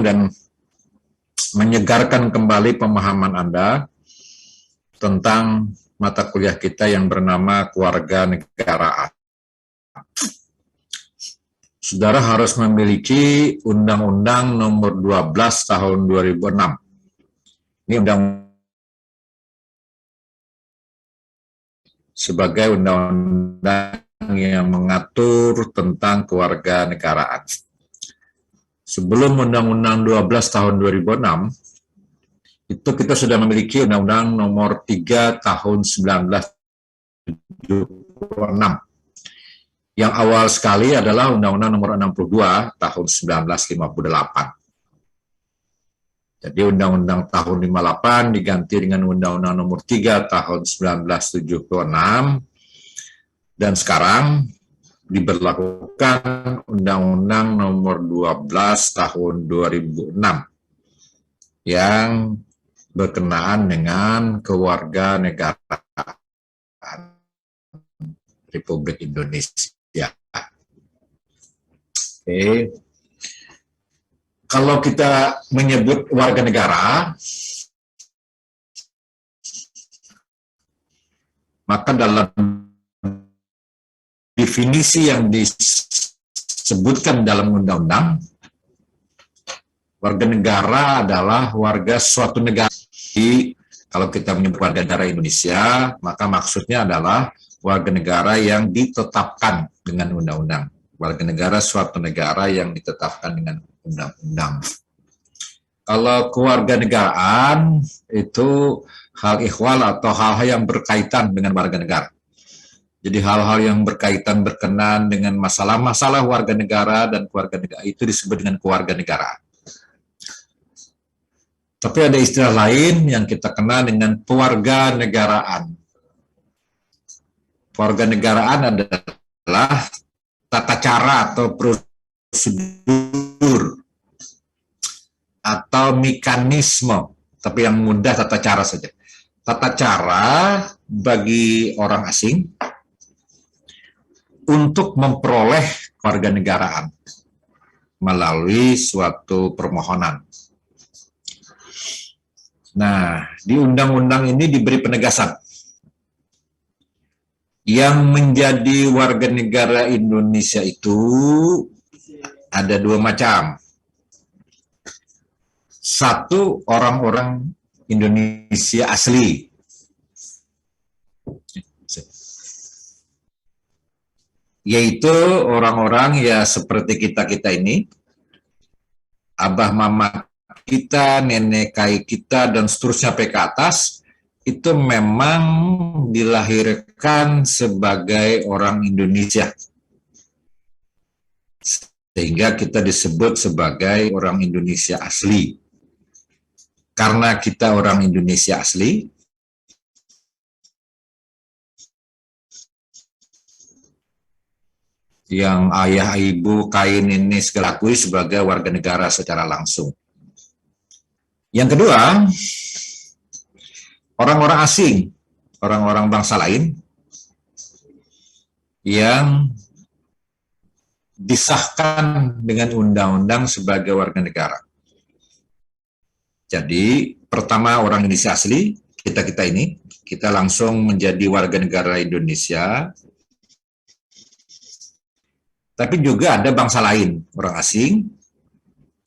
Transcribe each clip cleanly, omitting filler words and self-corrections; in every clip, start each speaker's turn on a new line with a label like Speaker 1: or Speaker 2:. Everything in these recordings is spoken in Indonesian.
Speaker 1: dan menyegarkan kembali pemahaman Anda tentang mata kuliah kita yang bernama Kewarganegaraan. Saudara harus memiliki Undang-Undang Nomor 12 Tahun 2006. Ini sebagai undang-undang yang mengatur tentang kewarganegaraan. Sebelum Undang-Undang 12 Tahun 2006, itu kita sudah memiliki Undang-Undang Nomor 3 Tahun 1976. Yang awal sekali adalah Undang-Undang Nomor 62 Tahun 1958. Jadi Undang-Undang Tahun 58 diganti dengan Undang-Undang Nomor 3 Tahun 1976, dan sekarang diberlakukan Undang-Undang Nomor 12 Tahun 2006 yang berkenaan dengan kewarganegaraan Republik Indonesia. Oke. Kalau kita menyebut warga negara, maka dalam definisi yang disebutkan dalam undang-undang, warga negara adalah warga suatu negara. Jadi, kalau kita menyebut warga negara Indonesia, maka maksudnya adalah warga negara yang ditetapkan dengan undang-undang. Warga negara suatu negara yang ditetapkan dengan undang-undang. Kalau kewarganegaraan itu hal ihwal atau hal-hal yang berkaitan dengan warga negara. Jadi hal-hal yang berkaitan berkenaan dengan masalah-masalah warga negara dan keluarga negara itu disebut dengan kewarganegaraan. Tapi ada istilah lain yang kita kenal dengan pewarganegaraan. Pewarganegaraan adalah tata cara atau prosedur atau mekanisme, tapi yang mudah tata cara saja. Tata cara bagi orang asing untuk memperoleh kewarganegaraan melalui suatu permohonan. Nah, di undang-undang ini diberi penegasan. Yang menjadi warga negara Indonesia itu ada dua macam. Satu, orang-orang Indonesia asli. Yaitu orang-orang ya seperti kita-kita ini, abah mama kita, nenek kai kita, dan seterusnya sampai ke atas, itu memang dilahirkan sebagai orang Indonesia. Sehingga kita disebut sebagai orang Indonesia asli. Karena kita orang Indonesia asli, yang ayah, ibu, kai, nenek segala akui sebagai warga negara secara langsung. Yang kedua, orang-orang asing, orang-orang bangsa lain yang disahkan dengan undang-undang sebagai warga negara. Jadi, pertama orang Indonesia asli, kita-kita ini, kita langsung menjadi warga negara Indonesia. Tapi juga ada bangsa lain, orang asing,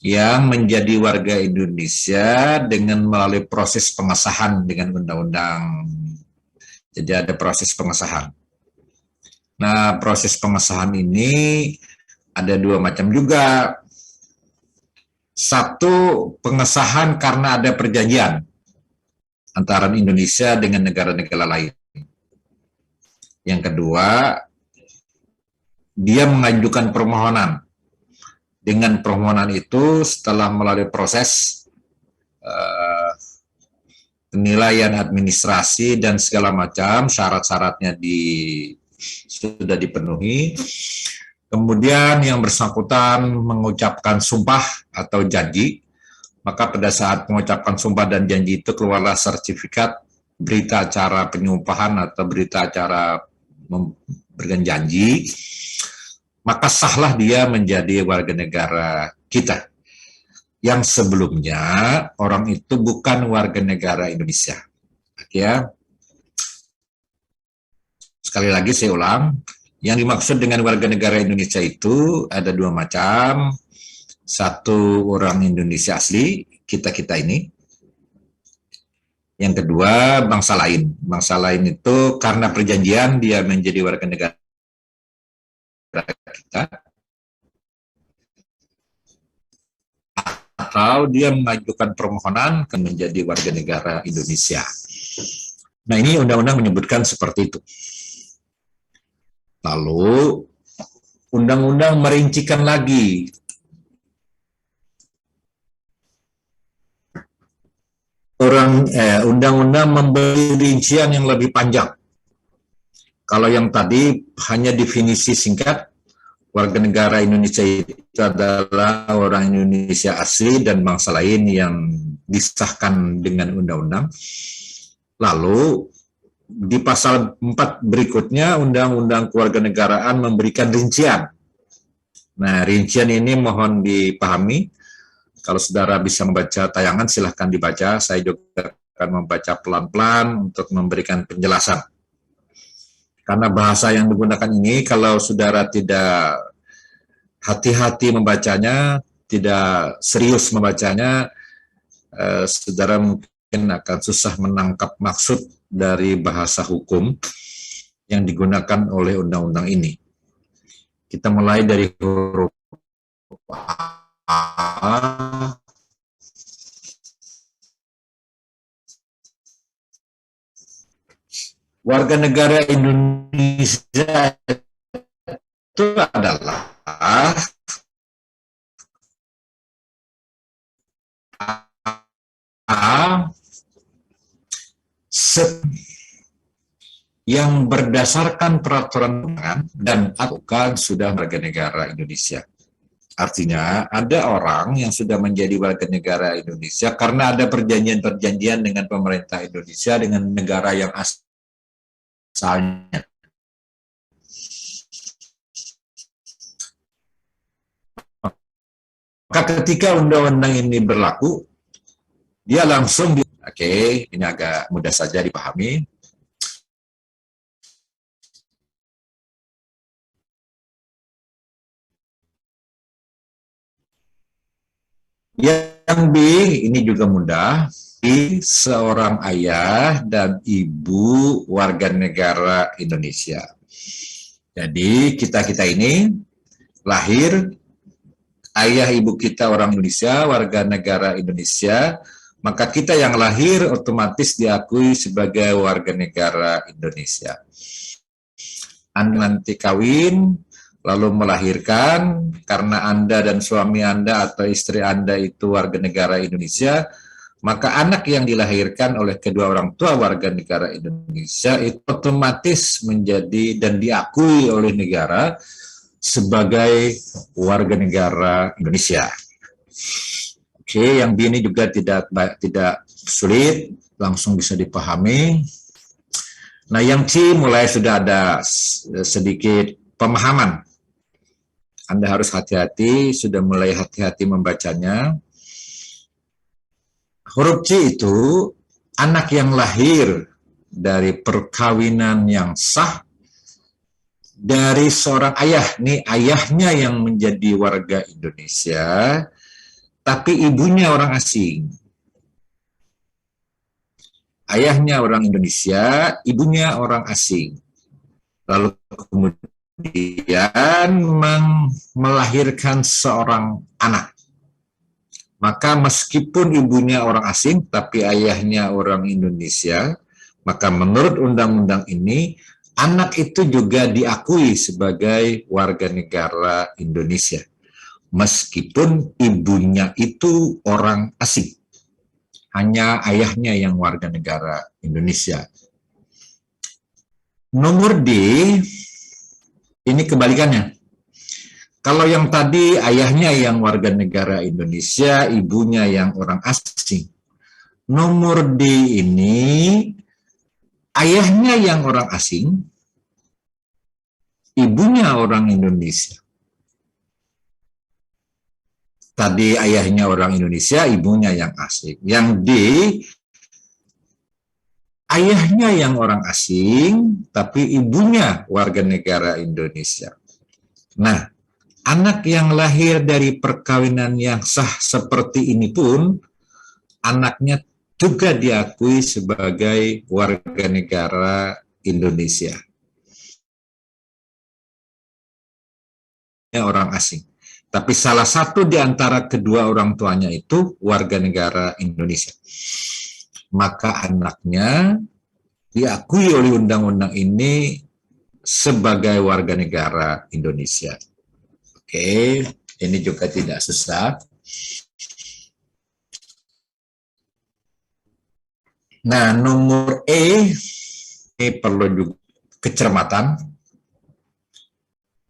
Speaker 1: yang menjadi warga Indonesia dengan melalui proses pengesahan dengan undang-undang. Jadi ada proses pengesahan. Nah, proses pengesahan ini ada dua macam juga. Satu, pengesahan karena ada perjanjian antara Indonesia dengan negara-negara lain. Yang kedua, dia mengajukan permohonan. Dengan permohonan itu setelah melalui proses penilaian administrasi dan segala macam syarat-syaratnya sudah dipenuhi, kemudian yang bersangkutan mengucapkan sumpah atau janji, maka pada saat mengucapkan sumpah dan janji itu keluarlah sertifikat berita acara penyumpahan atau berita acara memberikan janji, maka sahlah dia menjadi warga negara kita. yang sebelumnya orang itu bukan warga negara Indonesia. Ya, sekali lagi saya ulang, yang dimaksud dengan warga negara Indonesia itu ada dua macam. Satu, orang Indonesia asli, kita-kita ini. Yang kedua, bangsa lain. Bangsa lain itu karena perjanjian dia menjadi warga negara kita, atau dia mengajukan permohonan ke menjadi warga negara Indonesia. Nah, ini undang-undang menyebutkan seperti itu. Lalu, undang-undang merincikan lagi. Undang-undang memberi rincian yang lebih panjang. Kalau yang tadi hanya definisi singkat, warga negara Indonesia itu adalah orang Indonesia asli dan bangsa lain yang disahkan dengan undang-undang. Lalu di pasal 4 berikutnya, Undang-Undang Kewarganegaraan memberikan rincian. Nah, rincian ini mohon dipahami. Kalau saudara bisa membaca tayangan, silahkan dibaca. Saya juga akan membaca pelan-pelan untuk memberikan penjelasan. Karena bahasa yang digunakan ini, kalau saudara tidak hati-hati membacanya, tidak serius membacanya, saudara mungkin akan susah menangkap maksud dari bahasa hukum yang digunakan oleh undang-undang ini. Kita mulai dari huruf A. Warga negara Indonesia itu adalah yang berdasarkan peraturan undangan dan bukan sudah warga negara Indonesia. Artinya ada orang yang sudah menjadi warga negara Indonesia karena ada perjanjian-perjanjian dengan pemerintah Indonesia dengan negara yang asalnya. Maka ketika undang-undang ini berlaku, dia langsung Oke, ini agak mudah saja dipahami. Yang B, ini juga mudah. Seorang ayah dan ibu warga negara Indonesia. Jadi kita-kita ini lahir, ayah ibu kita orang Indonesia, warga negara Indonesia, maka kita yang lahir otomatis diakui sebagai warga negara Indonesia. Anda nanti kawin, lalu melahirkan, karena Anda dan suami Anda atau istri Anda itu warga negara Indonesia, maka anak yang dilahirkan oleh kedua orang tua warga negara Indonesia itu otomatis menjadi dan diakui oleh negara sebagai warga negara Indonesia. Oke, yang ini juga tidak sulit, langsung bisa dipahami. Nah, yang C mulai sudah ada sedikit pemahaman. Anda harus hati-hati, sudah mulai hati-hati membacanya. Huruf C itu anak yang lahir dari perkawinan yang sah dari seorang ayah. Nih ayahnya yang menjadi warga Indonesia, tapi ibunya orang asing. Ayahnya orang Indonesia, ibunya orang asing. Lalu kemudian melahirkan seorang anak. Maka meskipun ibunya orang asing, tapi ayahnya orang Indonesia, maka menurut undang-undang ini, anak itu juga diakui sebagai warga negara Indonesia. Meskipun ibunya itu orang asing. Hanya ayahnya yang warga negara Indonesia. Nomor D, ini kebalikannya. Kalau yang tadi ayahnya yang warga negara Indonesia, ibunya yang orang asing. Nomor D ini ayahnya yang orang asing, ibunya orang Indonesia. Tadi ayahnya orang Indonesia, ibunya yang asing. Yang D, ayahnya yang orang asing, tapi ibunya warga negara Indonesia. Nah, anak yang lahir dari perkawinan yang sah seperti ini pun, anaknya juga diakui sebagai warga negara Indonesia. Orang asing. Tapi salah satu di antara kedua orang tuanya itu warga negara Indonesia. Maka anaknya diakui oleh undang-undang ini sebagai warga negara Indonesia. Oke, ini juga tidak susah. Nah, nomor E, ini perlu juga kecermatan.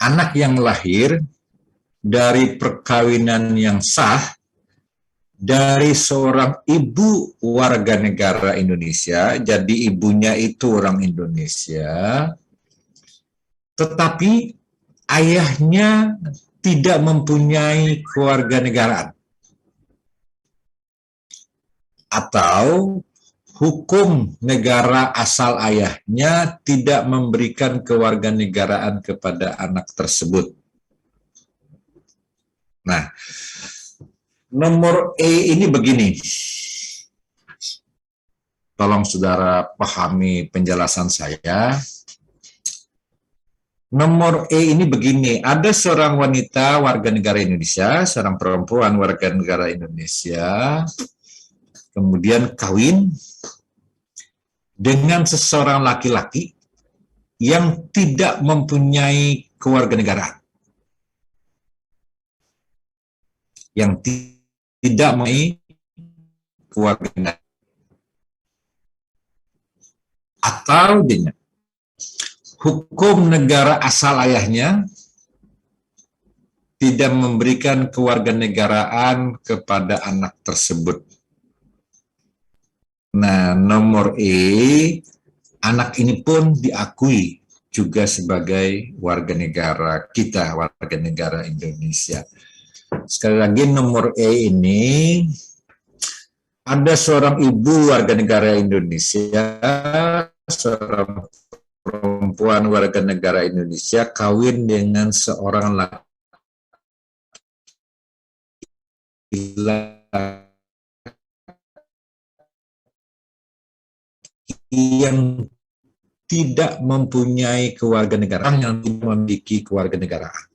Speaker 1: Anak yang lahir dari perkawinan yang sah dari seorang ibu warga negara Indonesia, jadi ibunya itu orang Indonesia, tetapi ayahnya tidak mempunyai kewarganegaraan atau hukum negara asal ayahnya tidak memberikan kewarganegaraan kepada anak tersebut. Nah, nomor E ini begini. Tolong saudara pahami penjelasan saya. Nomor E ini begini, ada seorang wanita warga negara Indonesia, seorang perempuan warga negara Indonesia, kemudian kawin dengan seseorang laki-laki yang tidak mempunyai kewarganegaraan. Yang tidak mempunyai kewarganegaraan. Atau dengan hukum negara asal ayahnya tidak memberikan kewarganegaraan kepada anak tersebut. Nah, nomor E, anak ini pun diakui juga sebagai warga negara kita, warga negara Indonesia. Sekali lagi nomor E ini, ada seorang ibu warga negara Indonesia, seorang perempuan warga negara Indonesia kawin dengan seorang laki-laki yang tidak mempunyai kewarganegaraan, yang tidak memiliki kewarganegaraan.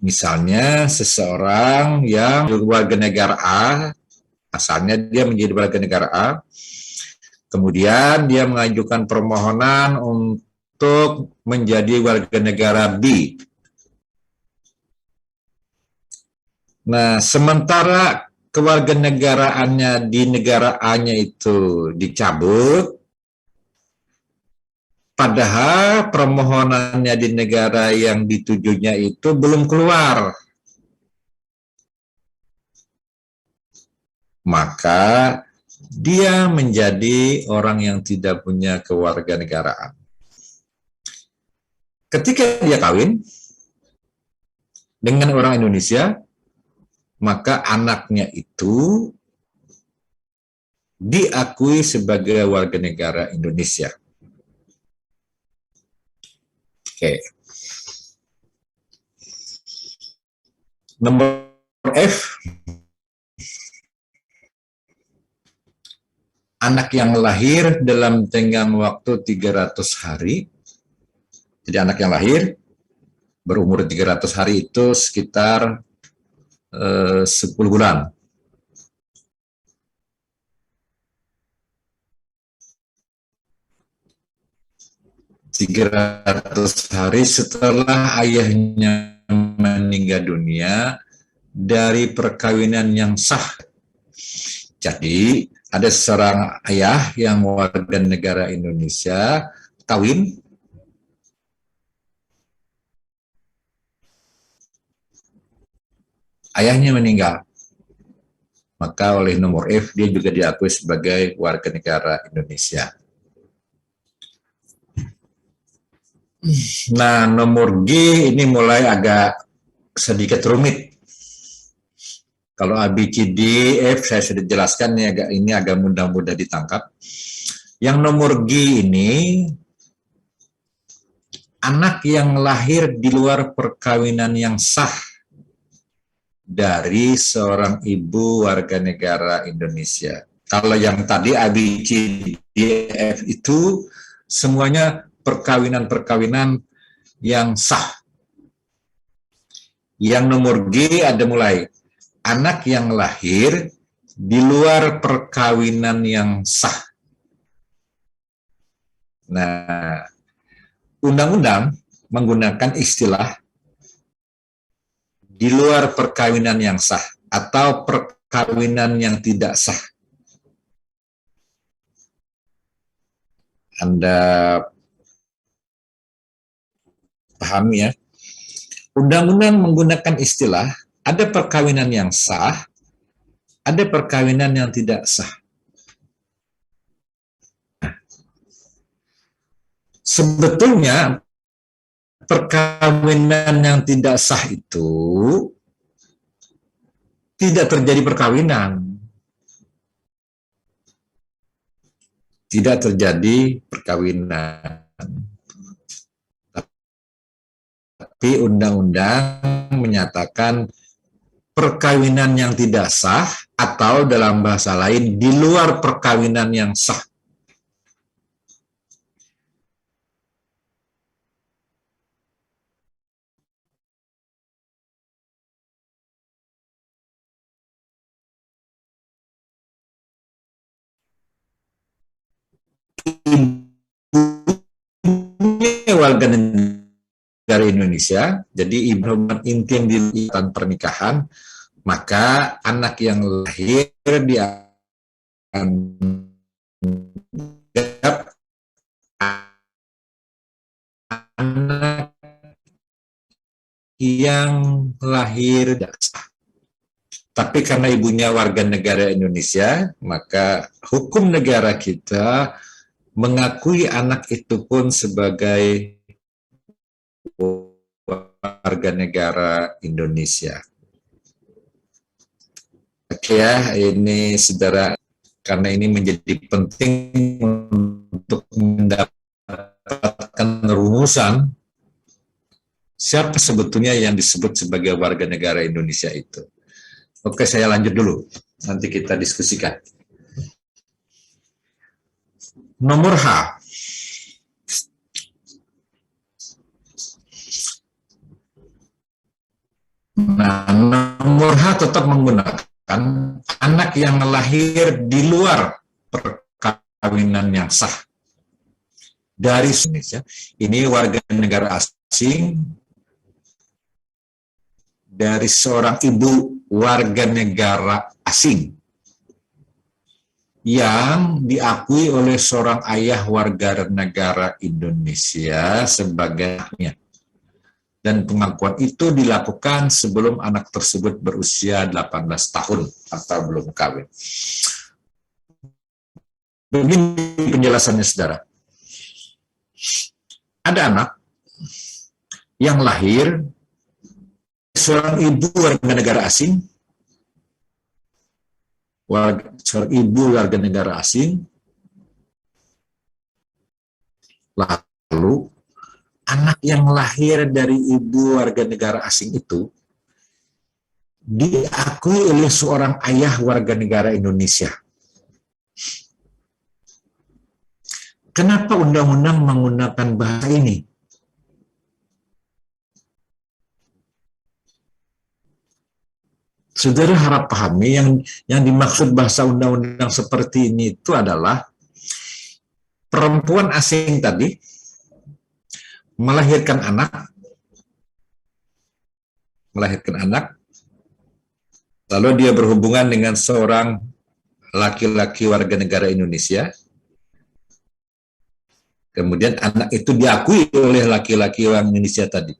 Speaker 1: Misalnya seseorang yang warga negara A, asalnya dia menjadi warga negara A, kemudian dia mengajukan permohonan untuk menjadi warga negara B. Nah, sementara kewarganegaraannya di negara A-nya itu dicabut, padahal permohonannya di negara yang ditujunya itu belum keluar. Maka dia menjadi orang yang tidak punya kewarganegaraan. Ketika dia kawin dengan orang Indonesia, maka anaknya itu diakui sebagai warga negara Indonesia. Oke. Nomor F, anak yang lahir dalam tenggang waktu 300 hari. Jadi anak yang lahir berumur 300 hari itu sekitar 10 bulan. ...300 hari setelah ayahnya meninggal dunia dari perkawinan yang sah. Jadi ada seorang ayah yang warga negara Indonesia kawin ayahnya meninggal, maka oleh nomor F dia juga diakui sebagai warga negara Indonesia. Nah, nomor G ini mulai agak sedikit rumit. Kalau A, B, C, D, F saya sudah jelaskan, ini agak mudah-mudah ditangkap. Yang nomor G ini, anak yang lahir di luar perkawinan yang sah dari seorang ibu warga negara Indonesia. Kalau yang tadi A, B, C, D, F itu semuanya perkawinan-perkawinan yang sah. Yang nomor G ada mulai anak yang lahir di luar perkawinan yang sah. Nah, undang-undang menggunakan istilah di luar perkawinan yang sah atau perkawinan yang tidak sah. Anda pahami ya? Undang-undang menggunakan istilah ada perkawinan yang sah, ada perkawinan yang tidak sah. Sebetulnya perkawinan yang tidak sah itu tidak terjadi perkawinan. Tidak terjadi perkawinan. Tapi undang-undang menyatakan perkawinan yang tidak sah atau dalam bahasa lain di luar perkawinan yang sah. Ibunya warga negara Indonesia, jadi ibu inti yang dilakukan pernikahan, maka anak yang lahir dia anggap anak yang lahir tidak sah. Tapi karena ibunya warga negara Indonesia, maka hukum negara kita mengakui anak itu pun sebagai warga negara Indonesia. Oke ya, ini saudara, karena ini menjadi penting untuk mendapatkan rumusan siapa sebetulnya yang disebut sebagai warga negara Indonesia itu. Oke, saya lanjut dulu, nanti kita diskusikan. Nomor H. Nah, nomor H tetap menggunakan anak yang lahir di luar perkawinan yang sah dari Indonesia. Ini warga negara asing dari seorang ibu warga negara asing yang diakui oleh seorang ayah warga negara Indonesia sebagai anaknya. Dan pengakuan itu dilakukan sebelum anak tersebut berusia 18 tahun atau belum kawin. Begini penjelasannya, saudara. Ada anak yang lahir seorang ibu warga negara asing, seorang ibu warga negara asing, lalu anak yang lahir dari ibu warga negara asing itu diakui oleh seorang ayah warga negara Indonesia. Kenapa undang-undang menggunakan bahasa ini? Saudara harap pahami yang dimaksud bahasa undang-undang seperti ini itu adalah perempuan asing tadi melahirkan anak, lalu dia berhubungan dengan seorang laki-laki warga negara Indonesia, kemudian anak itu diakui oleh laki-laki orang Indonesia tadi.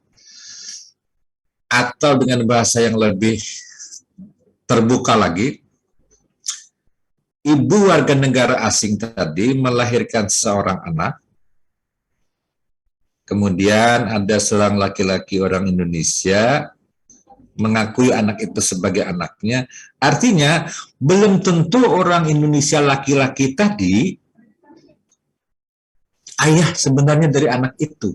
Speaker 1: Atau dengan bahasa yang lebih terbuka lagi, ibu warga negara asing tadi melahirkan seorang anak, kemudian ada seorang laki-laki orang Indonesia mengakui anak itu sebagai anaknya, artinya belum tentu orang Indonesia laki-laki tadi ayah sebenarnya dari anak itu.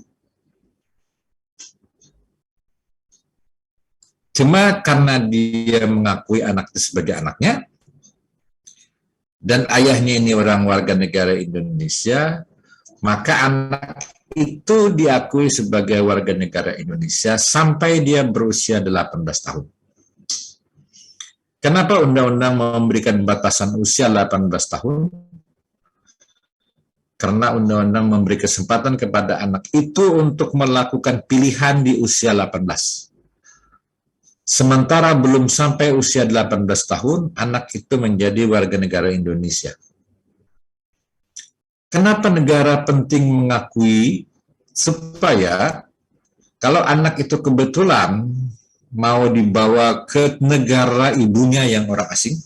Speaker 1: Cuma karena dia mengakui anak itu sebagai anaknya, dan ayahnya ini orang warga negara Indonesia, maka anak itu diakui sebagai warga negara Indonesia sampai dia berusia 18 tahun. Kenapa undang-undang memberikan batasan usia 18 tahun? Karena undang-undang memberi kesempatan kepada anak itu untuk melakukan pilihan di usia 18. Sementara belum sampai usia 18 tahun, anak itu menjadi warga negara Indonesia. Kenapa negara penting mengakui? Supaya kalau anak itu kebetulan mau dibawa ke negara ibunya yang orang asing,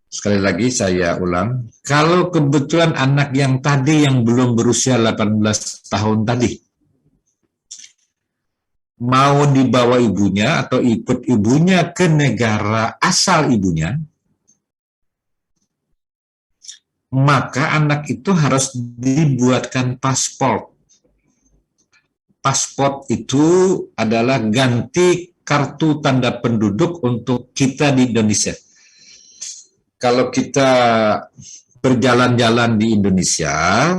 Speaker 1: sekali lagi saya ulang, kalau kebetulan anak yang tadi yang belum berusia 18 tahun tadi mau dibawa ibunya atau ikut ibunya ke negara asal ibunya, maka anak itu harus dibuatkan paspor. Paspor itu adalah ganti kartu tanda penduduk untuk kita di Indonesia. Kalau kita berjalan-jalan di Indonesia,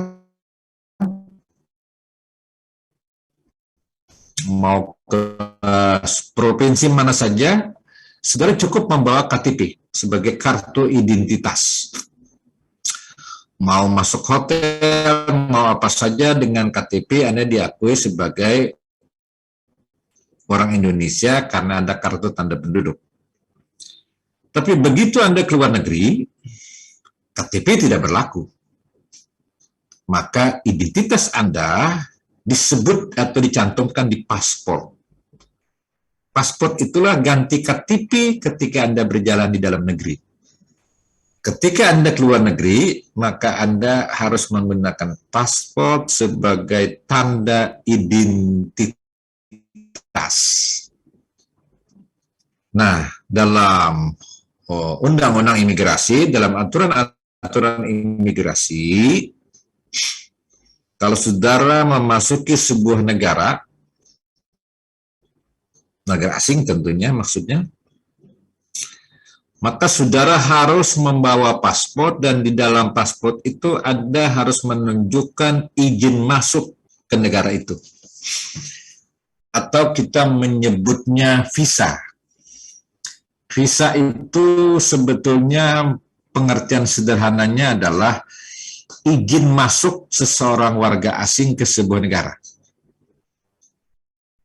Speaker 1: mau ke provinsi mana saja, saudara cukup membawa KTP sebagai kartu identitas. Mau masuk hotel, mau apa saja dengan KTP, Anda diakui sebagai orang Indonesia karena ada kartu tanda penduduk. Tapi begitu Anda keluar negeri, KTP tidak berlaku. Maka identitas Anda disebut atau dicantumkan di paspor. Paspor itulah ganti KTP ketika Anda berjalan di dalam negeri. Ketika Anda keluar negeri, maka Anda harus menggunakan paspor sebagai tanda identitas. Nah, dalam undang-undang imigrasi, dalam aturan imigrasi, kalau saudara memasuki sebuah negara asing tentunya maksudnya, maka saudara harus membawa paspor dan di dalam paspor itu Anda harus menunjukkan izin masuk ke negara itu. Atau kita menyebutnya visa. Visa itu sebetulnya pengertian sederhananya adalah izin masuk seseorang warga asing ke sebuah negara.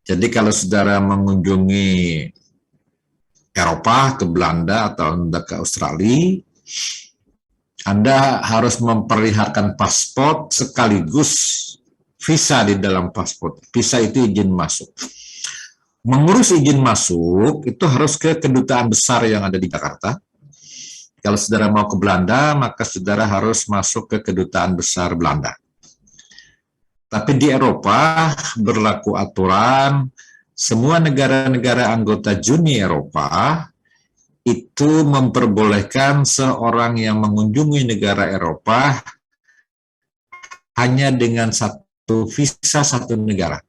Speaker 1: Jadi kalau saudara mengunjungi Eropa, ke Belanda, atau Anda ke Australia, Anda harus memperlihatkan paspor sekaligus visa di dalam paspor. Visa itu izin masuk. Mengurus izin masuk itu harus ke kedutaan besar yang ada di Jakarta. Kalau saudara mau ke Belanda, maka saudara harus masuk ke kedutaan besar Belanda. Tapi di Eropa berlaku aturan, semua negara-negara anggota Uni Eropa itu memperbolehkan seorang yang mengunjungi negara Eropa hanya dengan satu visa satu negara.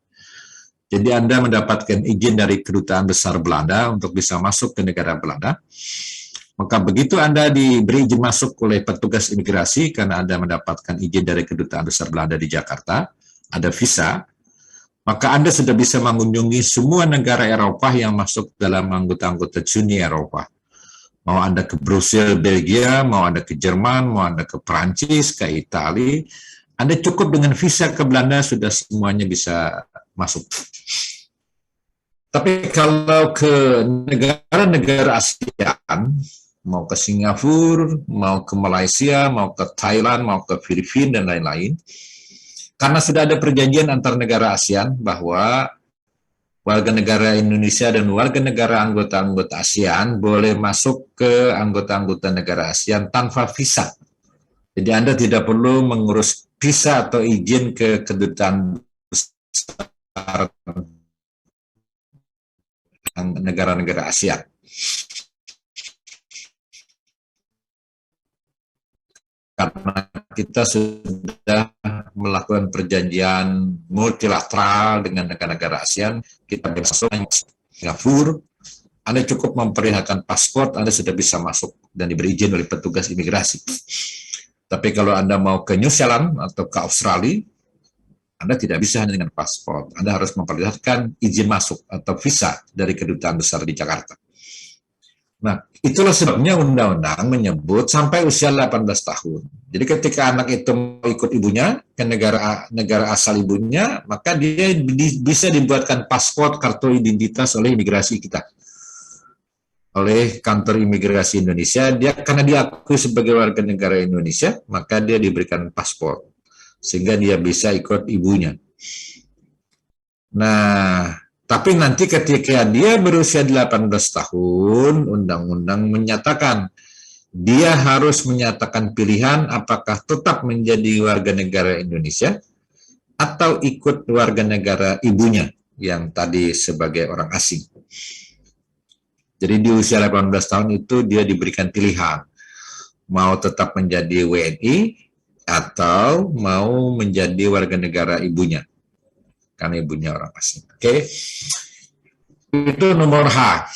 Speaker 1: Jadi Anda mendapatkan izin dari kedutaan besar Belanda untuk bisa masuk ke negara Belanda. Maka begitu Anda diberi izin masuk oleh petugas imigrasi karena Anda mendapatkan izin dari kedutaan besar Belanda di Jakarta, ada visa, maka Anda sudah bisa mengunjungi semua negara Eropa yang masuk dalam anggota-anggota Uni Eropa. Mau Anda ke Brussels, Belgia, mau Anda ke Jerman, mau Anda ke Prancis, ke Italia, Anda cukup dengan visa ke Belanda sudah semuanya bisa masuk. Tapi kalau ke negara-negara ASEAN, mau ke Singapura, mau ke Malaysia, mau ke Thailand, mau ke Filipina, dan lain-lain, karena sudah ada perjanjian antar negara ASEAN bahwa warga negara Indonesia dan warga negara anggota-anggota ASEAN boleh masuk ke anggota-anggota negara ASEAN tanpa visa. Jadi Anda tidak perlu mengurus visa atau izin ke kedutaan besar negara-negara Asia. Karena kita sudah melakukan perjanjian multilateral dengan negara-negara ASEAN, kita masuk Singapura, Anda cukup memperlihatkan paspor, Anda sudah bisa masuk dan diberi izin oleh petugas imigrasi. Tapi kalau Anda mau ke New Zealand atau ke Australia, Anda tidak bisa hanya dengan paspor. Anda harus memperlihatkan izin masuk atau visa dari kedutaan besar di Jakarta. Nah, itulah sebabnya undang-undang menyebut sampai usia 18 tahun. Jadi ketika anak itu mau ikut ibunya ke negara asal ibunya, maka dia bisa dibuatkan paspor kartu identitas oleh imigrasi kita. Oleh kantor imigrasi Indonesia, dia karena diakui sebagai warga negara Indonesia, maka dia diberikan paspor sehingga dia bisa ikut ibunya. Nah, tapi nanti ketika dia berusia 18 tahun, undang-undang menyatakan dia harus menyatakan pilihan apakah tetap menjadi warga negara Indonesia atau ikut warga negara ibunya yang tadi sebagai orang asing. Jadi di usia 18 tahun itu dia diberikan pilihan mau tetap menjadi WNI atau mau menjadi warga negara ibunya. Karena ibunya orang asing. Oke. Itu nomor H.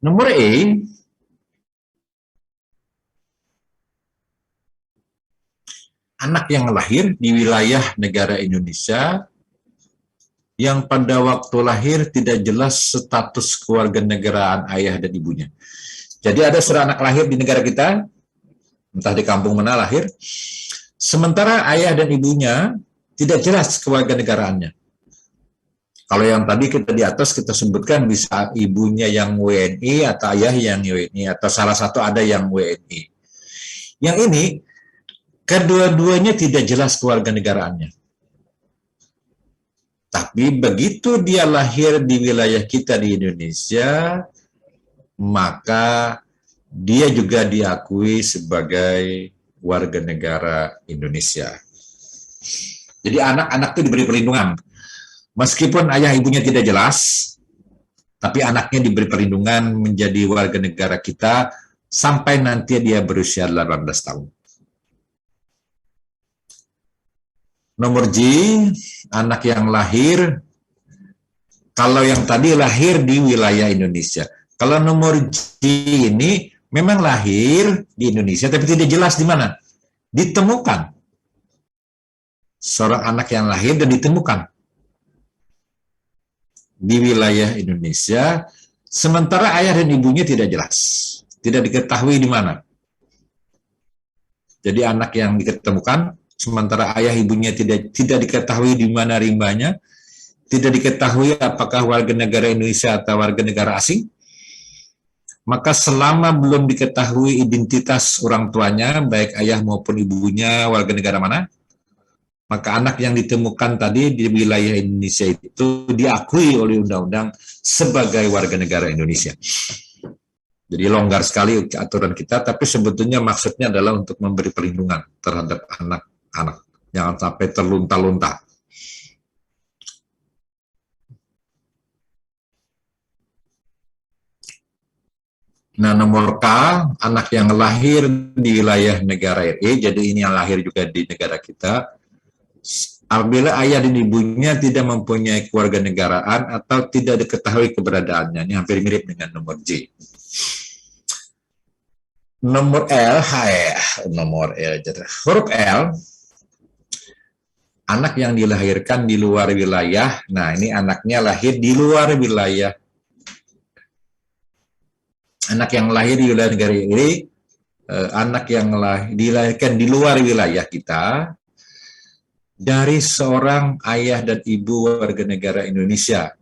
Speaker 1: Nomor E, anak yang lahir di wilayah negara Indonesia yang pada waktu lahir tidak jelas status kewarganegaraan ayah dan ibunya. Jadi ada seorang anak lahir di negara kita, entah di kampung mana lahir, sementara ayah dan ibunya tidak jelas kewarganegaraannya. Kalau yang tadi kita di atas kita sebutkan bisa ibunya yang WNI atau ayah yang WNI atau salah satu ada yang WNI. Yang ini kedua-duanya tidak jelas kewarganegaraannya. Tapi begitu dia lahir di wilayah kita di Indonesia, maka dia juga diakui sebagai warga negara Indonesia. Jadi anak-anak itu diberi perlindungan. Meskipun ayah ibunya tidak jelas, tapi anaknya diberi perlindungan menjadi warga negara kita sampai nanti dia berusia 18 tahun. Nomor G, anak yang lahir, kalau yang tadi lahir di wilayah Indonesia. Kalau nomor G ini memang lahir di Indonesia, tapi tidak jelas di mana. Ditemukan. Seorang anak yang lahir dan ditemukan di wilayah Indonesia, sementara ayah dan ibunya tidak jelas, tidak diketahui di mana. Jadi anak yang ditemukan, sementara ayah ibunya tidak diketahui di mana rimbanya, tidak diketahui apakah warga negara Indonesia atau warga negara asing, maka selama belum diketahui identitas orang tuanya, baik ayah maupun ibunya warga negara mana, maka anak yang ditemukan tadi di wilayah Indonesia itu diakui oleh undang-undang sebagai warga negara Indonesia. Jadi longgar sekali aturan kita, tapi sebetulnya maksudnya adalah untuk memberi perlindungan terhadap anak-anak. Jangan sampai terlunta-lunta. Nah, nomor K, anak yang lahir di wilayah negara RI, jadi ini yang lahir juga di negara kita, apabila ayah dan ibunya tidak mempunyai kewarganegaraan atau tidak diketahui keberadaannya. Ini hampir mirip dengan nomor J. Nomor L, huruf L, anak yang dilahirkan di luar wilayah. Nah, ini anaknya lahir di luar wilayah. Anak yang lahir di wilayah negara ini, anak yang dilahirkan di luar wilayah kita, dari seorang ayah dan ibu warga negara Indonesia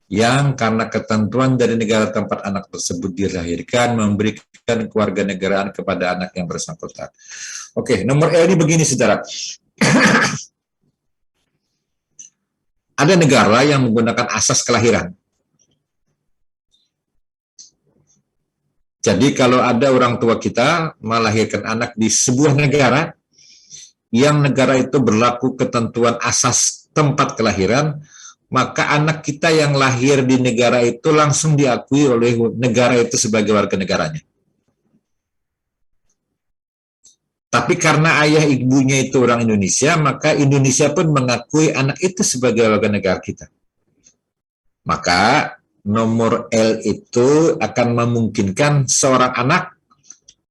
Speaker 1: yang karena ketentuan dari negara tempat anak tersebut dilahirkan memberikan kewarganegaraan kepada anak yang bersangkutan. Oke, nomor L ini begini, saudara. Ada negara yang menggunakan asas kelahiran. Jadi kalau ada orang tua kita melahirkan anak di sebuah negara, yang negara itu berlaku ketentuan asas tempat kelahiran, maka anak kita yang lahir di negara itu langsung diakui oleh negara itu sebagai warga negaranya. Tapi karena ayah ibunya itu orang Indonesia, maka Indonesia pun mengakui anak itu sebagai warga negara kita. Maka nomor L itu akan memungkinkan seorang anak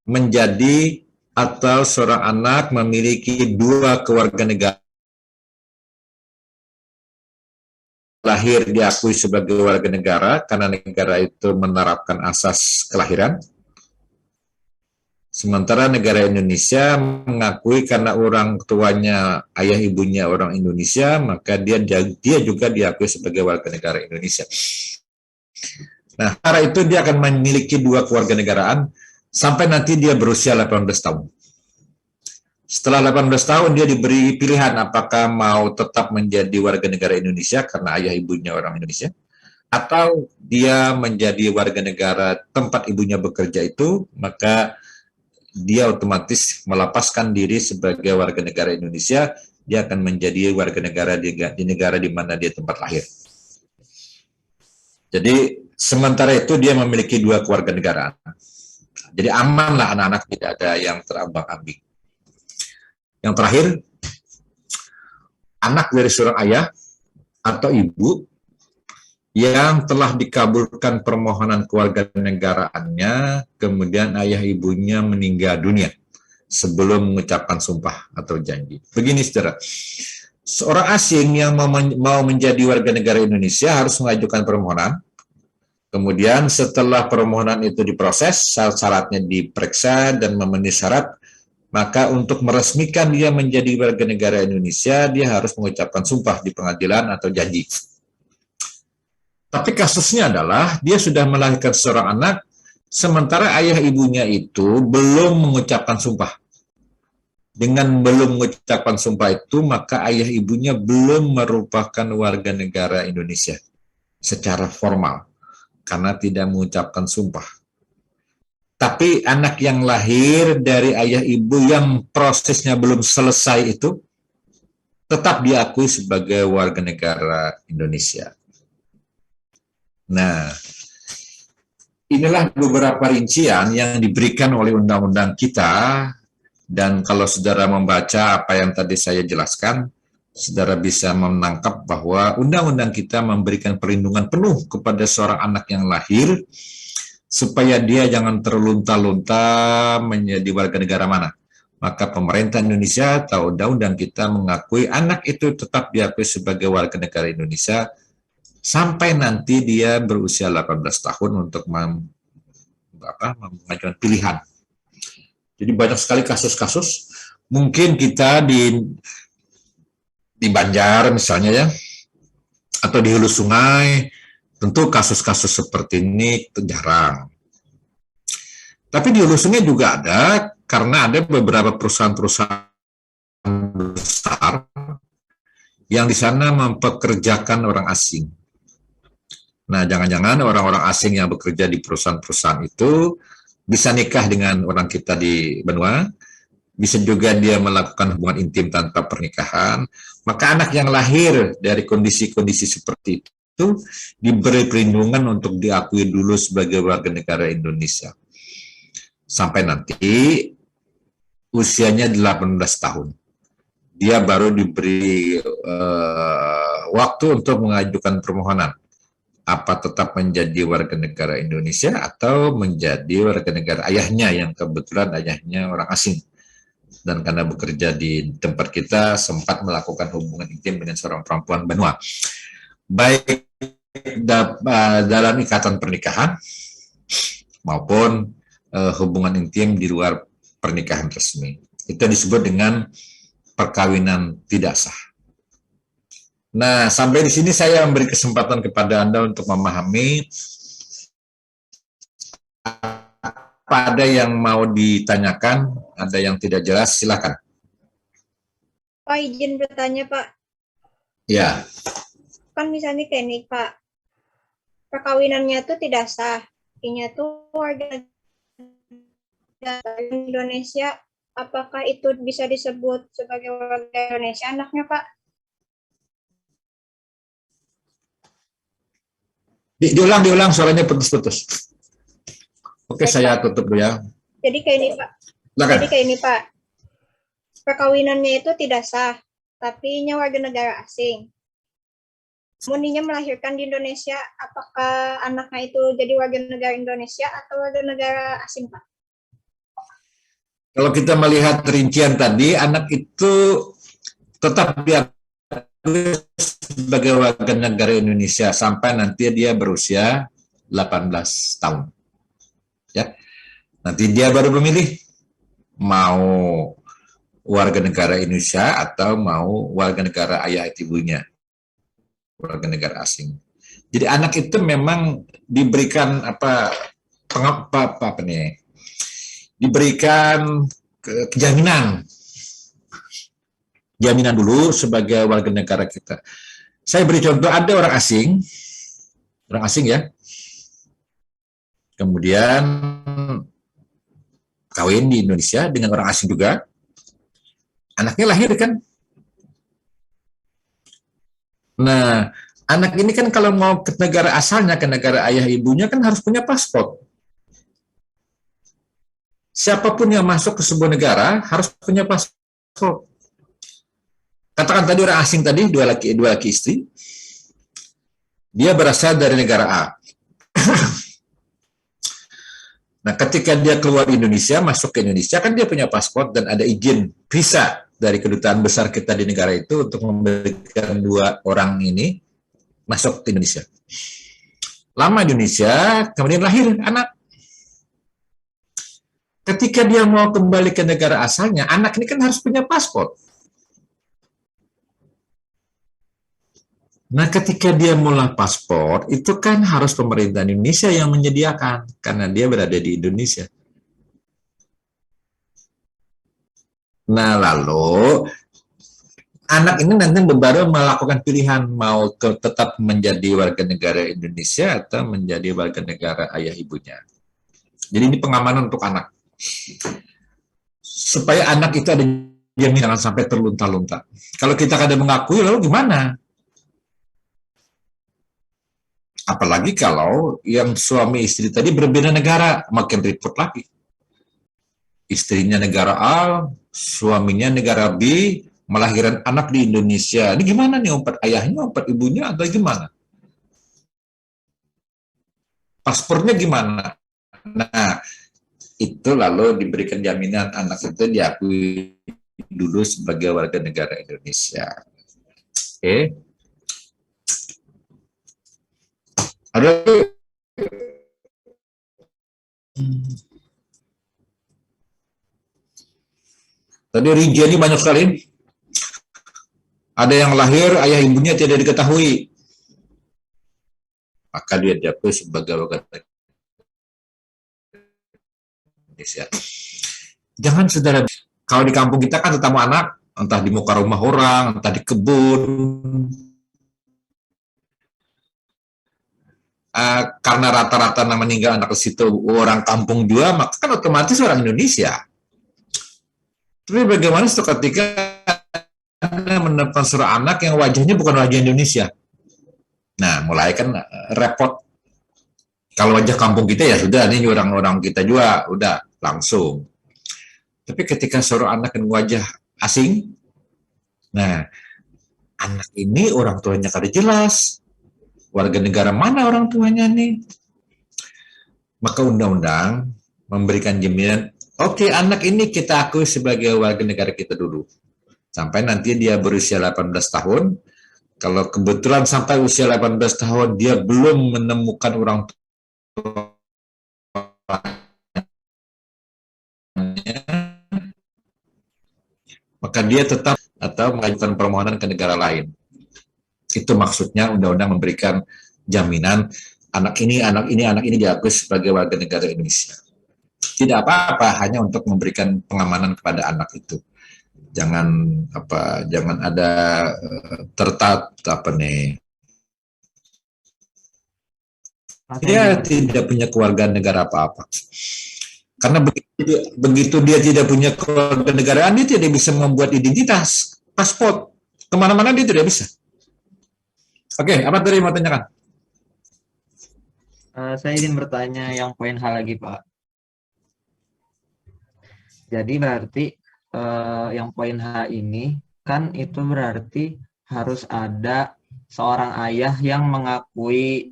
Speaker 1: menjadi atau seorang anak memiliki dua kewarganegaraan, lahir diakui sebagai warga negara karena negara itu menerapkan asas kelahiran, sementara negara Indonesia mengakui karena orang tuanya ayah ibunya orang Indonesia, maka dia juga diakui sebagai warga negara Indonesia. Nah, cara itu dia akan memiliki dua kewarganegaraan sampai nanti dia berusia 18 tahun. Setelah 18 tahun dia diberi pilihan apakah mau tetap menjadi warga negara Indonesia karena ayah ibunya orang Indonesia, atau dia menjadi warga negara tempat ibunya bekerja itu, maka dia otomatis melepaskan diri sebagai warga negara Indonesia, dia akan menjadi warga negara di negara di mana dia tempat lahir. Jadi sementara itu dia memiliki dua kewarganegaraan. Jadi amanlah anak-anak, tidak ada yang terambang-ambing. Yang terakhir, anak dari seorang ayah atau ibu yang telah dikabulkan permohonan kewarganegaraannya, kemudian ayah ibunya meninggal dunia sebelum mengucapkan sumpah atau janji. Begini saudara, seorang asing yang mau menjadi warga negara Indonesia harus mengajukan permohonan. Kemudian setelah permohonan itu diproses, syarat-syaratnya diperiksa dan memenuhi syarat, maka untuk meresmikan dia menjadi warga negara Indonesia, dia harus mengucapkan sumpah di pengadilan atau janji. Tapi kasusnya adalah dia sudah melahirkan seorang anak, sementara ayah ibunya itu belum mengucapkan sumpah. Dengan belum mengucapkan sumpah itu, maka ayah ibunya belum merupakan warga negara Indonesia secara formal, karena tidak mengucapkan sumpah. Tapi anak yang lahir dari ayah ibu yang prosesnya belum selesai itu tetap diakui sebagai warga negara Indonesia. Nah, inilah beberapa rincian yang diberikan oleh undang-undang kita, dan kalau saudara membaca apa yang tadi saya jelaskan, saudara bisa menangkap bahwa undang-undang kita memberikan perlindungan penuh kepada seorang anak yang lahir, supaya dia jangan terlunta-lunta menjadi warga negara mana. Maka pemerintah Indonesia atau undang-undang kita mengakui anak itu tetap diakui sebagai warga negara Indonesia sampai nanti dia berusia 18 tahun untuk mengajukan pilihan. Jadi banyak sekali kasus-kasus. Mungkin kita di Banjar misalnya ya, atau di hulu sungai, tentu kasus-kasus seperti ini jarang. Tapi di hulu sungai juga ada, karena ada beberapa perusahaan-perusahaan besar yang di sana mempekerjakan orang asing. Nah, jangan-jangan orang-orang asing yang bekerja di perusahaan-perusahaan itu bisa nikah dengan orang kita di benua, bisa juga dia melakukan hubungan intim tanpa pernikahan. Maka anak yang lahir dari kondisi-kondisi seperti itu diberi perlindungan untuk diakui dulu sebagai warga negara Indonesia. Sampai nanti usianya 18 tahun. Dia baru diberi waktu untuk mengajukan permohonan. Apa tetap menjadi warga negara Indonesia atau menjadi warga negara ayahnya yang kebetulan ayahnya orang asing. Dan karena bekerja di tempat kita sempat melakukan hubungan intim dengan seorang perempuan benua. Baik dalam ikatan pernikahan maupun hubungan intim di luar pernikahan resmi. Itu disebut dengan perkawinan tidak sah. Nah, sampai di sini saya memberi kesempatan kepada Anda untuk memahami. Ada yang mau ditanyakan, ada yang tidak jelas, silakan.
Speaker 2: Pak, izin bertanya, Pak.
Speaker 1: Ya.
Speaker 2: Kan misalnya kayak nih, Pak, perkawinannya tuh tidak sah, artinya tuh warga Indonesia apakah itu bisa disebut sebagai warga Indonesia anaknya, Pak?
Speaker 1: Diulang suaranya putus-putus. Oke,
Speaker 2: Baik,
Speaker 1: saya
Speaker 2: Pak.
Speaker 1: tutup dulu ya.
Speaker 2: Jadi kayak ini, Pak.
Speaker 1: Silakan.
Speaker 2: Jadi kayak ini, Pak. Perkawinannya itu tidak sah, tapi nya warga negara asing. Muninya melahirkan di Indonesia, apakah anaknya itu jadi warga negara Indonesia atau warga negara asing, Pak?
Speaker 1: Kalau kita melihat rincian tadi, anak itu tetap diakui sebagai warga negara Indonesia sampai nanti dia berusia 18 tahun. Ya. Nanti dia baru memilih mau warga negara Indonesia atau mau warga negara ayah ibunya, warga negara asing. Jadi anak itu memang diberikan diberikan jaminan dulu sebagai warga negara kita. Saya beri contoh, ada orang asing ya, kemudian kawin di Indonesia dengan orang asing juga, anaknya lahir kan. Nah, anak ini kan kalau mau ke negara asalnya, ke negara ayah ibunya kan harus punya paspor. Siapapun yang masuk ke sebuah negara harus punya paspor. Katakan tadi orang asing tadi, dua laki istri, dia berasal dari negara A. Nah, ketika dia keluar Indonesia, masuk ke Indonesia, kan dia punya paspor dan ada izin visa dari kedutaan besar kita di negara itu untuk memberikan dua orang ini masuk ke Indonesia. Lama di Indonesia, kemudian lahir anak. Ketika dia mau kembali ke negara asalnya, anak ini kan harus punya paspor. Nah, ketika dia mulai paspor, itu kan harus pemerintah Indonesia yang menyediakan, karena dia berada di Indonesia. Nah, lalu anak ini nanti baru melakukan pilihan mau tetap menjadi warga negara Indonesia atau menjadi warga negara ayah ibunya. Jadi ini pengamanan untuk anak. Supaya anak itu ada jaminan, jangan sampai terlunta-lunta. Kalau kita kadang mengakui, lalu gimana? Apalagi kalau yang suami istri tadi berbeda negara, makin ribut lagi. Istrinya negara A, suaminya negara B, melahirkan anak di Indonesia. Ini gimana nih, umpat ayahnya, umpat ibunya, atau gimana? Paspornya gimana? Nah, itu lalu diberikan jaminan anak itu diakui dulu sebagai warga negara Indonesia. Oke. Ada tadi rincian ini banyak sekali. Ada yang lahir ayah ibunya tidak diketahui, maka dia diakui sebagai warga negara Indonesia. Jangan saudara, kalau di kampung kita kan ketemu anak, entah di muka rumah orang, entah di kebun, karena rata-rata meninggal anak ke situ orang kampung juga, maka kan otomatis orang Indonesia. Tapi bagaimana ketika Anda menemukan seorang anak yang wajahnya bukan wajah Indonesia? Nah, mulai kan repot. Kalau wajah kampung kita ya sudah, ini orang-orang kita juga, udah langsung. Tapi ketika seorang anak yang wajah asing, nah, anak ini orang tuanya kada jelas, warga negara mana orang tuanya nih. Maka undang-undang memberikan jaminan, oke, anak ini kita akui sebagai warga negara kita dulu. Sampai nanti dia berusia 18 tahun, kalau kebetulan sampai usia 18 tahun dia belum menemukan orang tuanya, maka dia tetap atau mengajukan permohonan ke negara lain. Itu maksudnya undang-undang memberikan jaminan anak ini diakui sebagai warga negara Indonesia. Tidak apa-apa, hanya untuk memberikan pengamanan kepada anak itu. Jangan ada dia tidak punya keluarga negara apa-apa. Karena begitu dia tidak punya kewarganegaraan, dia tidak bisa membuat identitas, paspor. Kemana-mana dia tidak bisa. Oke, apa tadi mau tanyakan?
Speaker 3: Saya ingin bertanya yang poin H lagi, Pak. Jadi berarti yang poin H ini kan itu berarti harus ada seorang ayah yang mengakui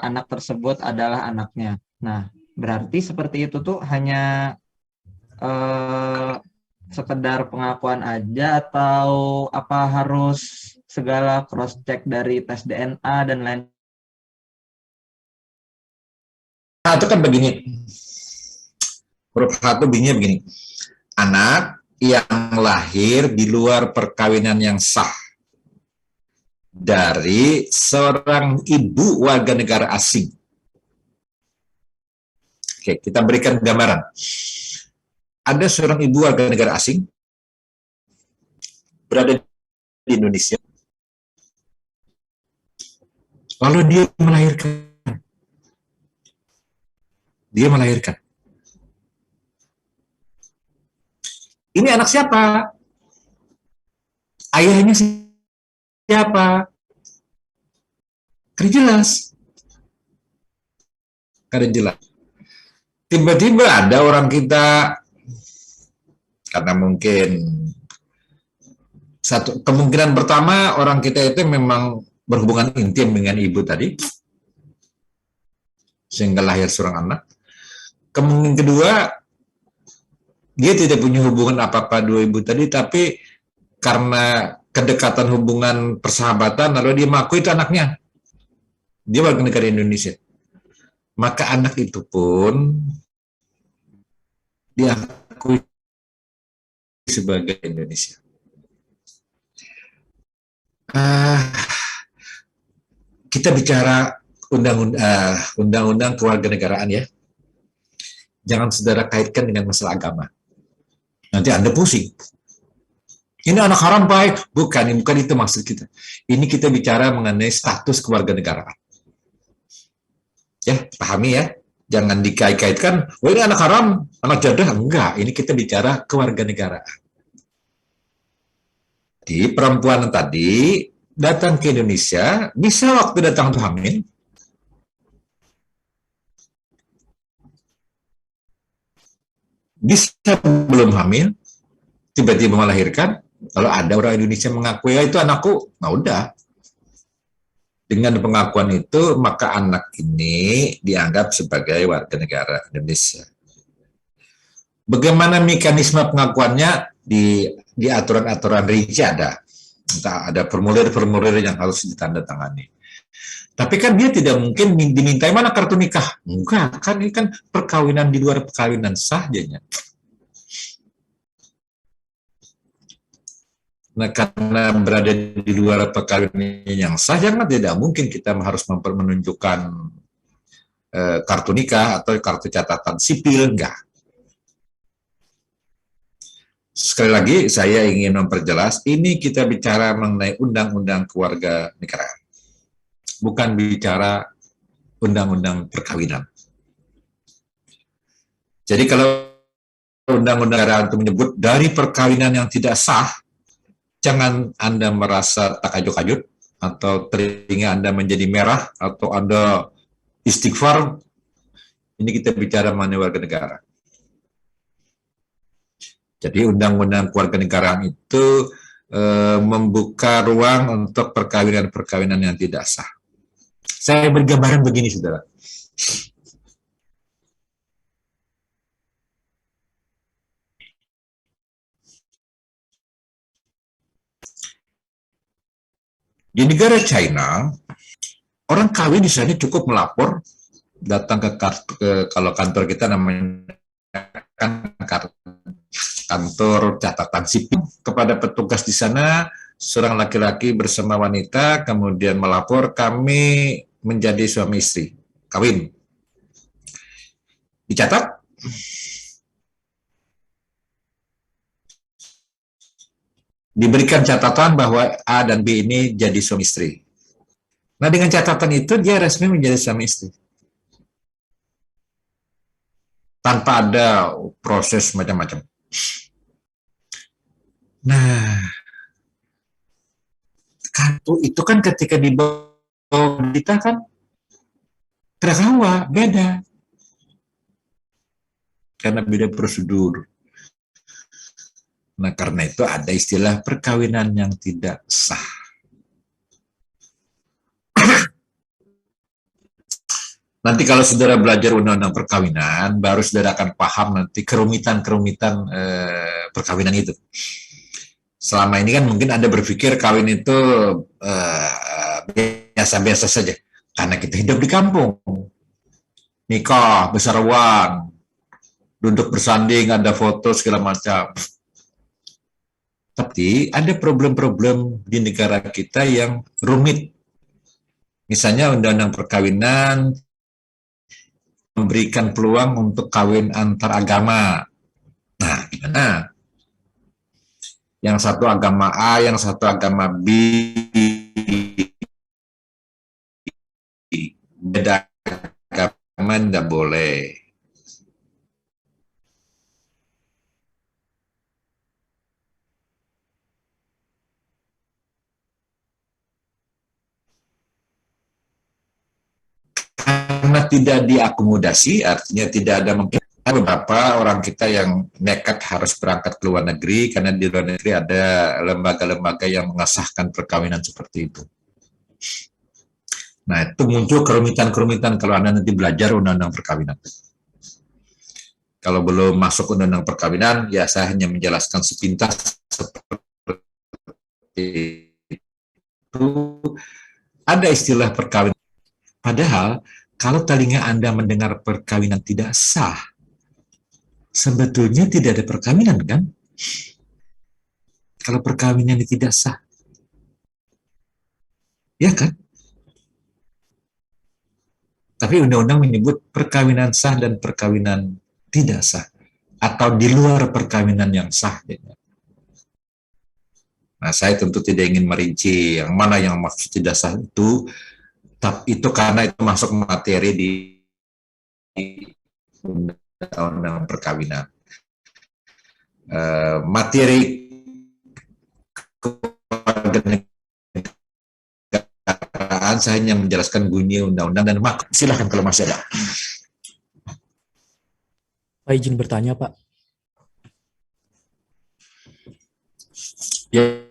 Speaker 3: anak tersebut adalah anaknya. Nah, berarti seperti itu tuh hanya sekedar pengakuan aja atau apa harus segala cross check dari tes DNA dan lain.
Speaker 1: Nah, itu kan begini. Huruf H itu bunyinya begini. Anak yang lahir di luar perkawinan yang sah dari seorang ibu warga negara asing. Oke, kita berikan gambaran. Ada seorang ibu warga negara asing berada di Indonesia. Lalu dia melahirkan. Ini anak siapa? Ayahnya siapa? Kan jelas. Tiba-tiba ada orang kita, karena mungkin kemungkinan pertama orang kita itu memang berhubungan intim dengan ibu tadi, sehingga lahir seorang anak. Kemungkinan kedua, dia tidak punya hubungan apa-apa dua ibu tadi, tapi karena kedekatan hubungan persahabatan, lalu dia mengaku itu anaknya. Dia warga negara Indonesia. Maka anak itu pun diakui sebagai Indonesia. Kita bicara undang-undang kewarganegaraan ya. Jangan saudara kaitkan dengan masalah agama. Nanti Anda pusing. Ini anak haram baik. Bukan itu maksud kita. Ini kita bicara mengenai status kewarganegaraan. Ya, pahami ya. Jangan dikait-kaitkan, oh ini anak haram, anak jadah. Enggak, ini kita bicara kewarganegaraan. Di perempuan tadi datang ke Indonesia, bisa waktu datang untuk hamil. Bisa belum hamil, tiba-tiba melahirkan, kalau ada orang Indonesia mengakui, ya itu anakku, nah udah. Dengan pengakuan itu, maka anak ini dianggap sebagai warga negara Indonesia. Bagaimana mekanisme pengakuannya di aturan-aturan rinci ada. Entah ada formulir-formulir yang harus ditandatangani. Tapi kan dia tidak mungkin dimintai mana kartu nikah. Enggak, kan ini kan perkawinan di luar perkawinan sah jadinya. Nah, karena berada di luar perkawinan yang sah, jangan tidak mungkin kita harus menunjukkan kartu nikah atau kartu catatan sipil, enggak. Sekali lagi, saya ingin memperjelas, ini kita bicara mengenai undang-undang keluarga negaraan. Bukan bicara undang-undang perkawinan. Jadi kalau undang-undang negaraan itu menyebut dari perkawinan yang tidak sah, jangan Anda merasa takajud-kajud atau telinga Anda menjadi merah atau Anda istighfar. Ini kita bicara mengenai warga negara. Jadi undang-undang kewarganegaraan itu membuka ruang untuk perkawinan-perkawinan yang tidak sah. Saya bergambaran begini, saudara. Di negara China, orang kawin di sana cukup melapor, datang ke kalau kantor kita namanya kantor catatan sipil, kepada petugas di sana, seorang laki-laki bersama wanita, kemudian melapor, kami menjadi suami istri, kawin. Dicatat, diberikan catatan bahwa A dan B ini jadi suami istri. Nah, dengan catatan itu dia resmi menjadi suami istri. tanpa ada proses macam-macam. Nah, kartu itu kan ketika dibawa berita kan terhawa beda, karena beda prosedur. Nah, karena itu ada istilah perkawinan yang tidak sah. Nanti kalau saudara belajar undang-undang perkawinan, baru saudara akan paham nanti kerumitan-kerumitan perkawinan itu. Selama ini kan mungkin Anda berpikir kawin itu biasa-biasa saja, karena kita hidup di kampung. Nikah, besar uang, duduk bersanding, ada foto segala macam. Tapi ada problem-problem di negara kita yang rumit. Misalnya undang-undang perkawinan memberikan peluang untuk kawin antar agama. Nah, gimana? Yang satu agama A, yang satu agama B, beda agama tidak boleh. Karena tidak diakomodasi, artinya tidak ada mungkin. Beberapa orang kita yang nekat harus berangkat ke luar negeri karena di luar negeri ada lembaga-lembaga yang mengesahkan perkawinan seperti itu. Nah, itu muncul kerumitan-kerumitan kalau Anda nanti belajar undang-undang perkawinan. Kalau belum masuk undang-undang perkawinan, ya saya hanya menjelaskan sepintas seperti itu. Ada istilah perkawinan. Padahal, kalau telinga Anda mendengar perkawinan tidak sah, sebetulnya tidak ada perkawinan, kan? Kalau perkawinan tidak sah. Ya kan? Tapi undang-undang menyebut perkawinan sah dan perkawinan tidak sah. Atau di luar perkawinan yang sah. Nah, saya tentu tidak ingin merinci yang mana yang maksud tidak sah itu. Tapi itu karena itu masuk materi di undang-undang perkawinan. Materi kewarganegaraan saya hanya menjelaskan bunyi undang-undang dan maksud. Silakan kalau masih ada.
Speaker 4: Pak, izin bertanya, Pak.
Speaker 1: Ya.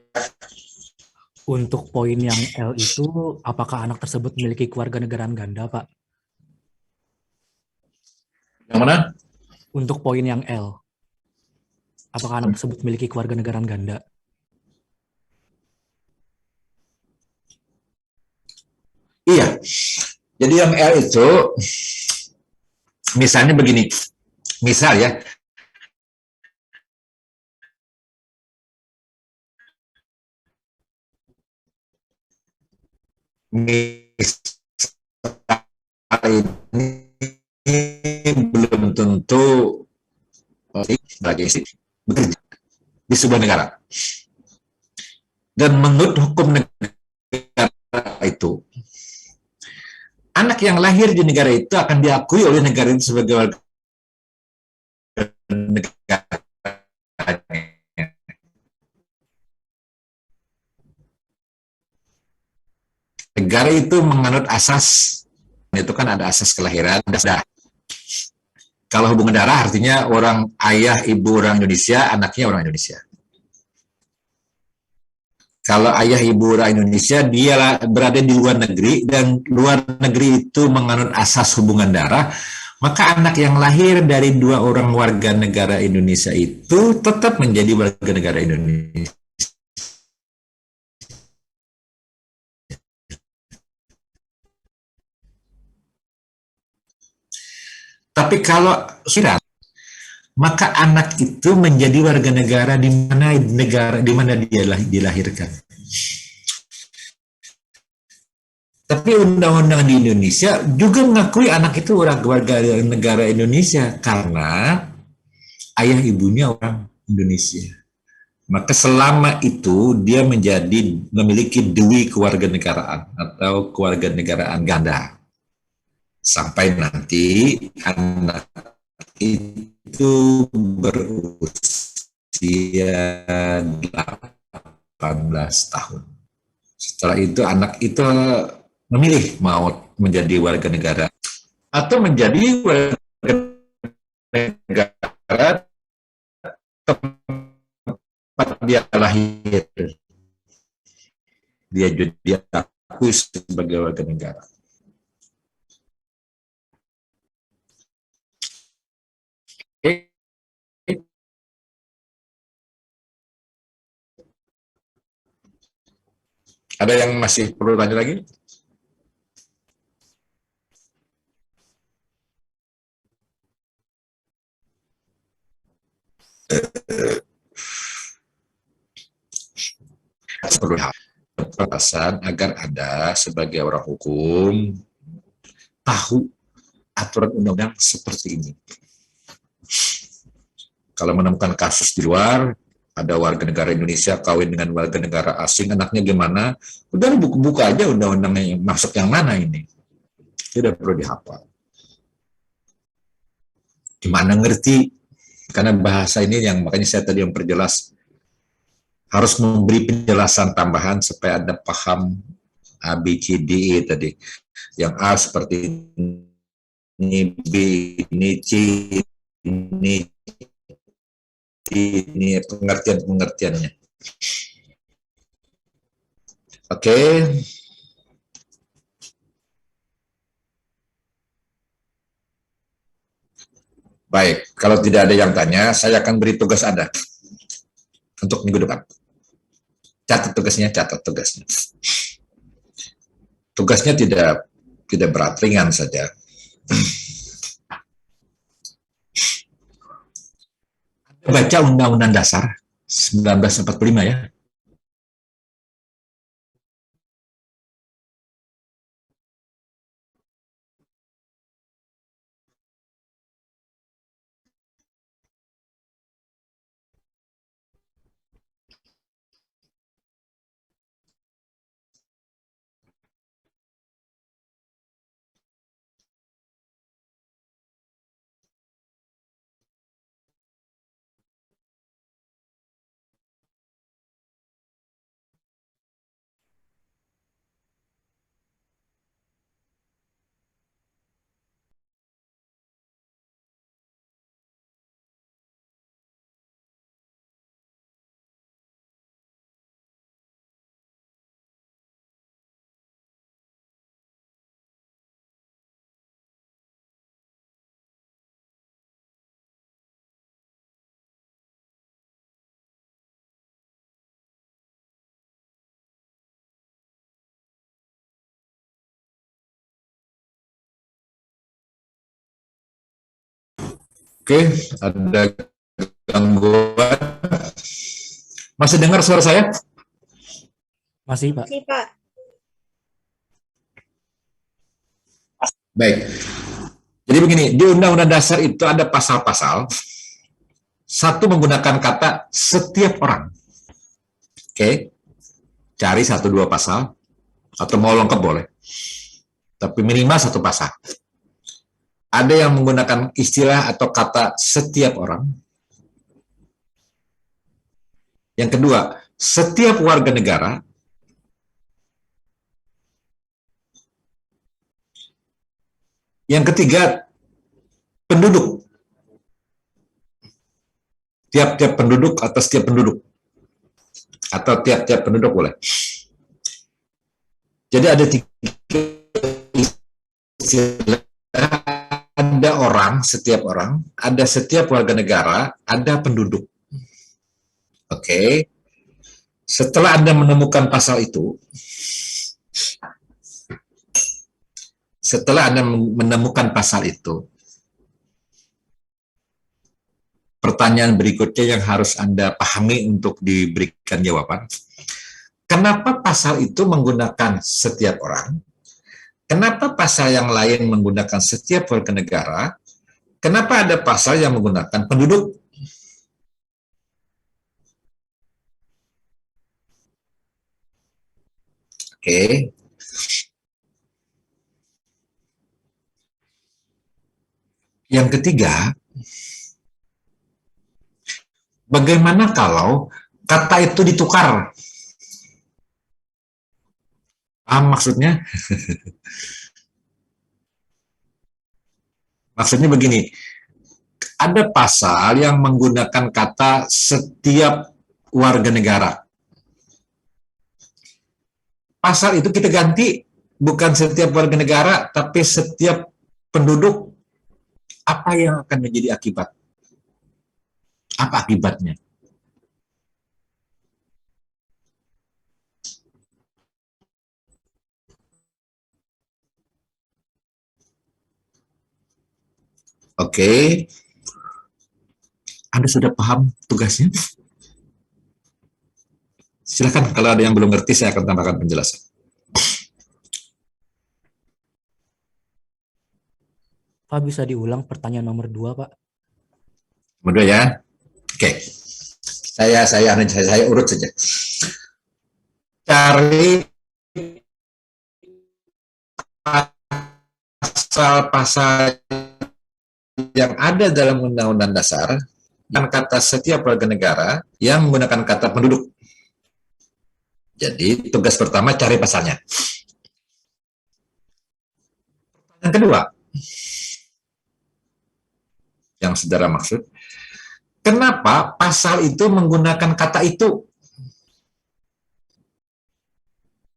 Speaker 4: Untuk poin yang L itu, apakah anak tersebut memiliki kewarganegaraan ganda, Pak?
Speaker 1: Yang mana?
Speaker 4: Untuk poin yang L, apakah anak tersebut memiliki kewarganegaraan ganda?
Speaker 1: Iya. Jadi yang L itu, misalnya begini. Misal ya, ini belum tentu sebagai bekerja di sebuah negara. Dan menurut hukum negara itu, anak yang lahir di negara itu akan diakui oleh negara itu sebagai warga negara. Negara itu menganut asas, itu kan ada asas kelahiran. Kalau hubungan darah artinya orang ayah ibu orang Indonesia, anaknya orang Indonesia. Kalau ayah ibu orang Indonesia, dia berada di luar negeri dan luar negeri itu menganut asas hubungan darah, maka anak yang lahir dari dua orang warga negara Indonesia itu tetap menjadi warga negara Indonesia. Tapi kalau syarat, maka anak itu menjadi warga negara di mana dia dilahirkan. Tapi undang-undang di Indonesia juga mengakui anak itu warga negara Indonesia karena ayah ibunya orang Indonesia. Maka selama itu dia memiliki dewi kewarganegaraan atau kewarganegaraan ganda. Sampai nanti anak itu berusia 18 tahun. Setelah itu anak itu memilih mau menjadi warga negara atau menjadi warga negara tempat dia lahir. Dia diakui sebagai warga negara. Oke. Ada yang masih perlu tanya lagi? Perlu batasan agar ada sebagai orang hukum tahu aturan undang-undang seperti ini. Kalau menemukan kasus di luar, ada warga negara Indonesia kawin dengan warga negara asing, anaknya gimana? Udah buka aja undang-undangnya masuk yang mana ini. Tidak perlu dihafal. Gimana ngerti? Karena bahasa ini yang makanya saya tadi yang perjelas harus memberi penjelasan tambahan supaya Anda paham A, B, C, D, E tadi. Yang A seperti ini, B, ini, C, ini pengertian-pengertiannya. Oke. Baik, kalau tidak ada yang tanya, saya akan beri tugas Anda untuk minggu depan. Catat tugasnya, catat tugasnya. Tugasnya tidak berat, ringan saja. Baca Undang-Undang Dasar 1945 ya. Oke, ada gangguan? Masih dengar suara saya?
Speaker 4: Masih, Pak.
Speaker 2: Sih, Pak.
Speaker 1: Baik. Jadi begini, di Undang-Undang Dasar itu ada pasal-pasal. Satu menggunakan kata setiap orang. Oke, cari 1-2 pasal, atau mau lengkap boleh. Tapi minimal 1 pasal. Ada yang menggunakan istilah atau kata setiap orang. Yang kedua, setiap warga negara. Yang ketiga, penduduk. Tiap-tiap penduduk atau setiap penduduk. Atau tiap-tiap penduduk boleh. Jadi ada 3 istilah. Ada orang, setiap orang, ada setiap warga negara, ada penduduk. Oke. Setelah Anda menemukan pasal itu, pertanyaan berikutnya yang harus Anda pahami untuk diberikan jawaban. Kenapa pasal itu menggunakan setiap orang? Kenapa pasal yang lain menggunakan setiap warga negara? Kenapa ada pasal yang menggunakan penduduk? Oke. Yang ketiga, Bagaimana kalau kata itu ditukar? Paham maksudnya? Maksudnya begini, ada pasal yang menggunakan kata setiap warga negara. Pasal itu kita ganti, bukan setiap warga negara, tapi setiap penduduk. Apa yang akan menjadi akibat? Apa akibatnya? Oke. Anda sudah paham tugasnya? Silakan, kalau ada yang belum ngerti, saya akan tambahkan penjelasan.
Speaker 4: Pak, bisa diulang pertanyaan nomor 2, Pak?
Speaker 1: Nomor 2 ya. Oke. Saya urut saja. Cari pasal-pasal yang ada dalam Undang-Undang Dasar dan kata setiap warga negara yang menggunakan kata penduduk. Jadi tugas pertama cari pasalnya. Yang kedua, yang saudara maksud, kenapa pasal itu menggunakan kata itu?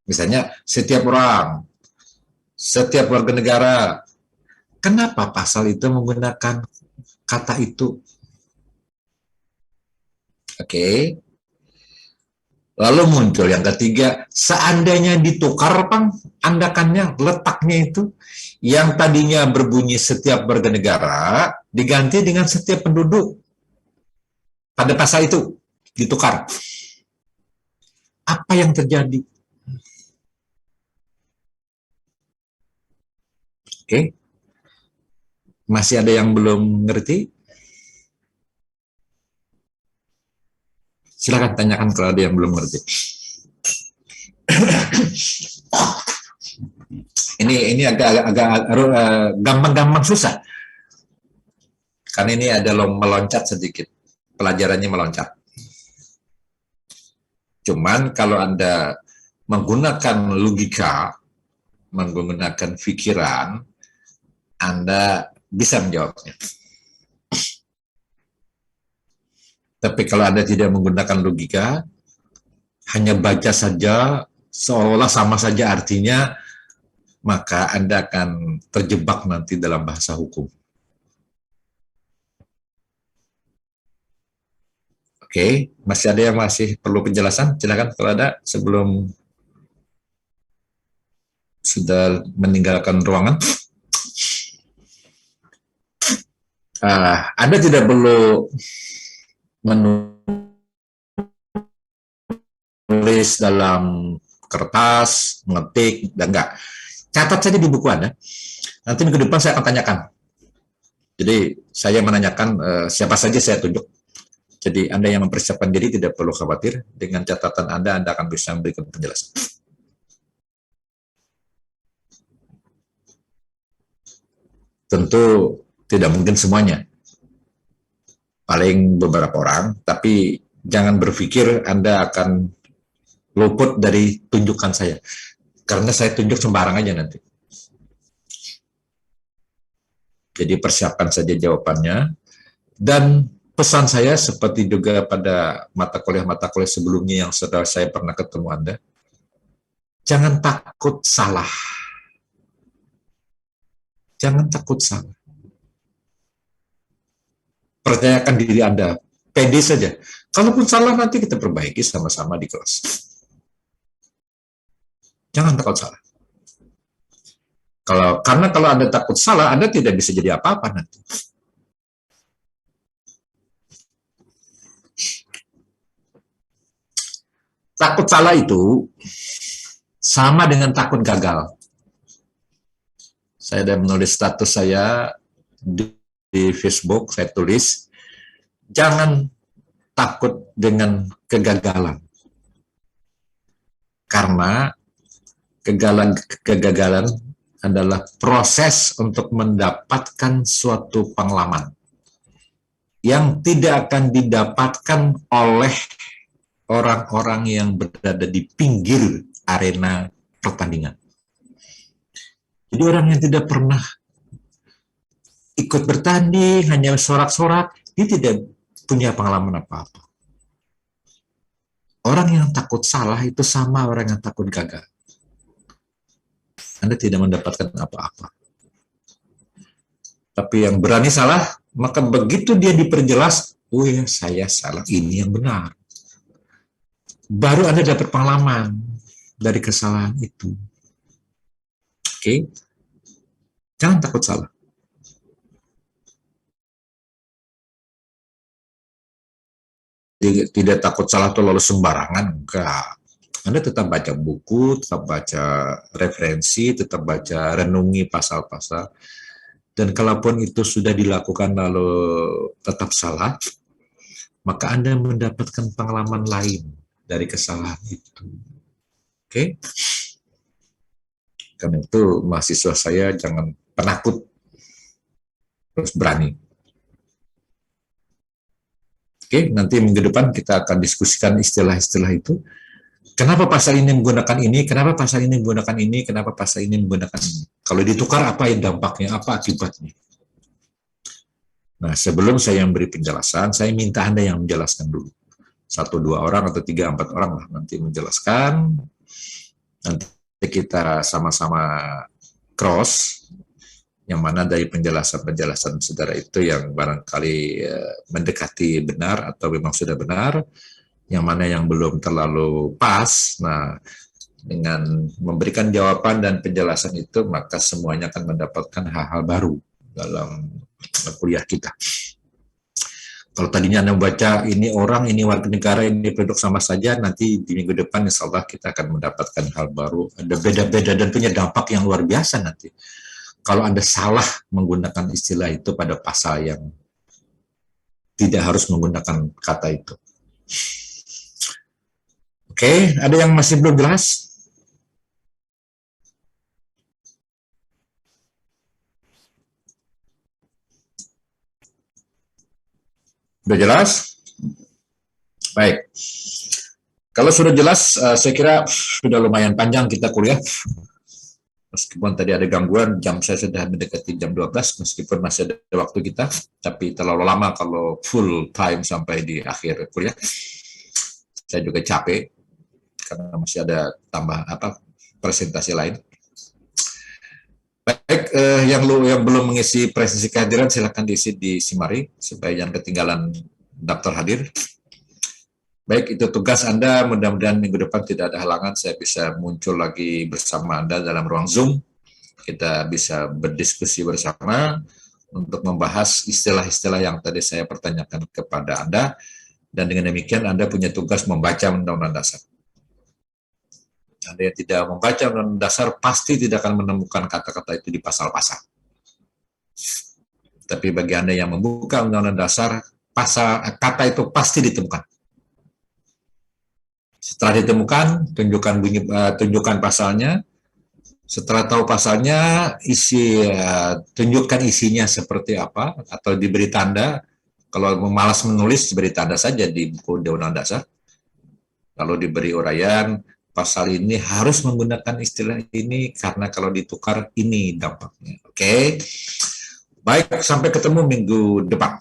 Speaker 1: Misalnya setiap orang, setiap warga negara. Kenapa pasal itu menggunakan kata itu? Oke. Lalu muncul yang ketiga, seandainya ditukar, Bang, andakannya, letaknya itu, yang tadinya berbunyi setiap warga negara, diganti dengan setiap penduduk. Pada pasal itu, ditukar. Apa yang terjadi? Oke. Masih ada yang belum ngerti? Silakan tanyakan kalau ada yang belum ngerti. ini agak gampang-gampang susah. Karena ini ada meloncat sedikit. Pelajarannya meloncat. Cuman kalau Anda menggunakan logika, menggunakan pikiran, Anda bisa menjawabnya. Tapi kalau Anda tidak menggunakan logika, hanya baca saja, seolah sama saja artinya, maka Anda akan terjebak nanti dalam bahasa hukum. Oke, masih ada yang masih perlu penjelasan? Silakan kalau ada sebelum sudah meninggalkan ruangan. Anda tidak perlu menulis dalam kertas, mengetik, dan enggak. Catat saja di buku Anda. Nanti minggu depan saya akan tanyakan. Jadi saya menanyakan siapa saja saya tunjuk. Jadi Anda yang mempersiapkan diri tidak perlu khawatir. Dengan catatan Anda akan bisa memberikan penjelasan. Tentu tidak mungkin semuanya. Paling beberapa orang, tapi jangan berpikir Anda akan luput dari tunjukan saya. Karena saya tunjuk sembarang aja nanti. Jadi persiapkan saja jawabannya. Dan pesan saya seperti juga pada mata kuliah sebelumnya yang sudah saya pernah ketemu Anda. Jangan takut salah. Jangan takut salah. Percayakan diri Anda, pede saja. Kalaupun salah nanti kita perbaiki sama-sama di kelas. Jangan takut salah. Karena kalau Anda takut salah, Anda tidak bisa jadi apa-apa nanti. Takut salah itu sama dengan takut gagal. Saya ada menulis status saya di Facebook, saya tulis, jangan takut dengan kegagalan. Karena kegagalan adalah proses untuk mendapatkan suatu pengalaman. yang tidak akan didapatkan oleh orang-orang yang berada di pinggir arena pertandingan. Jadi orang yang tidak pernah ikut bertanding, hanya sorak-sorak, dia tidak punya pengalaman apa-apa. Orang yang takut salah itu sama orang yang takut gagal. Anda tidak mendapatkan apa-apa. Tapi yang berani salah, maka begitu dia diperjelas, oh ya saya salah, ini yang benar. Baru Anda dapat pengalaman dari kesalahan itu. Oke? Jangan takut salah. Tidak takut salah itu lalu sembarangan, enggak. Anda tetap baca buku, tetap baca referensi, tetap baca renungi pasal-pasal. Dan kalaupun itu sudah dilakukan lalu tetap salah, maka Anda mendapatkan pengalaman lain dari kesalahan itu. Oke? Karena itu mahasiswa saya jangan penakut, terus berani. Oke, nanti minggu depan kita akan diskusikan istilah-istilah itu. Kenapa pasal ini menggunakan ini, kenapa pasal ini menggunakan ini, kenapa pasal ini menggunakan ini. Kalau ditukar, apa yang dampaknya, apa akibatnya. Nah, sebelum saya memberi penjelasan, saya minta Anda yang menjelaskan dulu. 1, 2 orang, atau 3, 4 orang lah nanti menjelaskan. Nanti kita sama-sama cross, yang mana dari penjelasan-penjelasan saudara itu yang barangkali mendekati benar atau memang sudah benar, yang mana yang belum terlalu pas. Nah, dengan memberikan jawaban dan penjelasan itu, maka semuanya akan mendapatkan hal-hal baru dalam kuliah kita. Kalau tadinya Anda membaca ini orang, ini warga negara, ini penduduk sama saja, nanti di minggu depan insya Allah kita akan mendapatkan hal baru, ada beda-beda dan punya dampak yang luar biasa nanti. Kalau Anda salah menggunakan istilah itu pada pasal yang tidak harus menggunakan kata itu. Oke, ada yang masih belum jelas? Sudah jelas? Baik. Kalau sudah jelas, saya kira sudah lumayan panjang kita kuliah. Meskipun tadi ada gangguan, jam saya sudah mendekati jam 12, meskipun masih ada waktu kita, tapi terlalu lama kalau full time sampai di akhir kuliah. Saya juga capek, karena masih ada tambah presentasi lain. Baik, yang belum mengisi presentasi kehadiran, silakan diisi di Simari, supaya jangan ketinggalan daftar hadir. Baik, itu tugas Anda. Mudah-mudahan minggu depan tidak ada halangan. Saya bisa muncul lagi bersama Anda dalam ruang Zoom. Kita bisa berdiskusi bersama untuk membahas istilah-istilah yang tadi saya pertanyakan kepada Anda. Dan dengan demikian Anda punya tugas membaca Undang-Undang Dasar. Anda yang tidak membaca Undang-Undang Dasar pasti tidak akan menemukan kata-kata itu di pasal-pasal. Tapi bagi Anda yang membuka Undang-Undang Dasar, kata itu pasti ditemukan. Setelah ditemukan, tunjukkan pasalnya. Setelah tahu pasalnya, tunjukkan isinya seperti apa, atau diberi tanda. Kalau malas menulis, diberi tanda saja di buku Undang-Undang Dasar. Lalu diberi uraian, pasal ini harus menggunakan istilah ini, karena kalau ditukar, ini dampaknya. Oke? Baik, sampai ketemu minggu depan.